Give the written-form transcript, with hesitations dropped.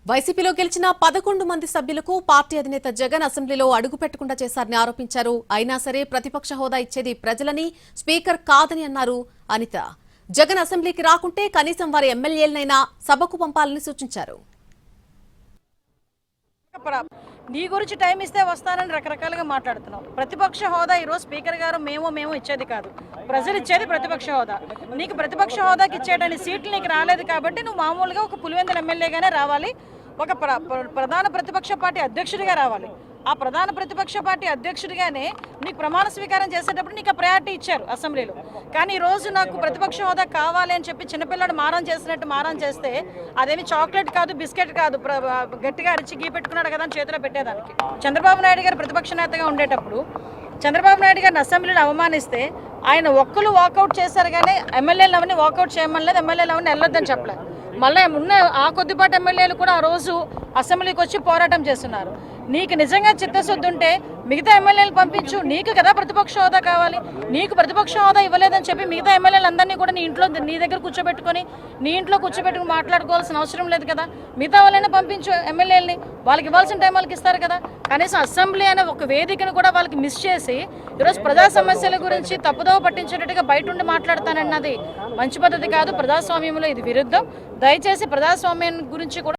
వైసీపీలో గెలిచిన 11 మంది సభ్యులకు పార్టీ అధినేత జగన్ అసెంబ్లీలో అడుగు పెట్టకుండా చేశారని ఆరోపించారు. అయినా సరే ప్రతిపక్ష హోదా ఇచ్చేది ప్రజలని, స్పీకర్ కాదని అన్నారు అనిత. జగన్ అసెంబ్లీకి రాకుంటే కనీసం వారి ఎమ్మెల్యేలనైనా సభకు పంపాలని సూచించారు. నీ గురించి టైం ఇస్తే వస్తానని రకరకాలుగా మాట్లాడుతున్నాం. ప్రతిపక్ష హోదా ఈరోజు స్పీకర్ గారు మేము ఇచ్చేది కాదు, ప్రజలు ఇచ్చేది ప్రతిపక్ష హోదా. నీకు ప్రతిపక్ష హోదాకి ఇచ్చేటని సీట్లు నీకు రాలేదు కాబట్టి నువ్వు మామూలుగా ఒక పులివెందుల ఎమ్మెల్యేగానే రావాలి, ఒక ప్రధాన ప్రతిపక్ష పార్టీ అధ్యక్షుడిగా రావాలి. ఆ ప్రధాన ప్రతిపక్ష పార్టీ అధ్యక్షుడిగానే నీకు ప్రమాణ స్వీకారం చేసేటప్పుడు నీకు ఆ ప్రయారిటీ ఇచ్చారు అసెంబ్లీలో. కానీ ఈరోజు నాకు ప్రతిపక్ష హోదా కావాలి అని చెప్పి చిన్నపిల్లడు మారం చేసినట్టు మారం చేస్తే అదేమి చాక్లెట్ కాదు, బిస్కెట్ కాదు, గట్టిగా అరిచి గీ పెట్టుకున్నాడు కదా అని చేతిలో పెట్టేదానికి. చంద్రబాబు నాయుడు గారు ప్రతిపక్ష నేతగా ఉండేటప్పుడు చంద్రబాబు నాయుడు గారిని అసెంబ్లీలో అవమానిస్తే ఆయన ఒక్కరు వాకౌట్ చేశారు, కానీ ఎమ్మెల్యేలు అవన్నీ వాకౌట్ చేయమని లేదు, ఎమ్మెల్యేలు అవన్నీ వెళ్ళొద్దని చెప్పలేదు. మళ్ళీ ఉన్న ఆ కొద్దిపాటి ఎమ్మెల్యేలు కూడా ఆ రోజు అసెంబ్లీకి వచ్చి పోరాటం చేస్తున్నారు. నీకు నిజంగా చిత్తశుద్ధి ఉంటే మిగతా ఎమ్మెల్యేలు పంపించు, నీకు కదా ప్రతిపక్ష హోదా కావాలి. నీకు ప్రతిపక్ష హోదా ఇవ్వలేదని చెప్పి మిగతా ఎమ్మెల్యేలు అందరినీ కూడా నీ దగ్గర కూర్చోబెట్టుకొని నీ ఇంట్లో కూర్చోబెట్టుకుని మాట్లాడుకోవాల్సిన అవసరం లేదు కదా. మిగతా వాళ్ళైనా పంపించు ఎమ్మెల్యేలని, వాళ్ళకి ఇవ్వాల్సిన టైం వాళ్ళకి ఇస్తారు కదా. కనీసం అసెంబ్లీ అనే ఒక వేదికను కూడా వాళ్ళకి మిస్ చేసి ఈరోజు ప్రజా సమస్యల గురించి తప్పుదోవ పట్టించేటట్టుగా బయట ఉండి మాట్లాడతానన్నది మంచి పద్ధతి కాదు. ప్రజాస్వామ్యంలో ఇది విరుద్ధం. దయచేసి ప్రజాస్వామ్యం గురించి కూడా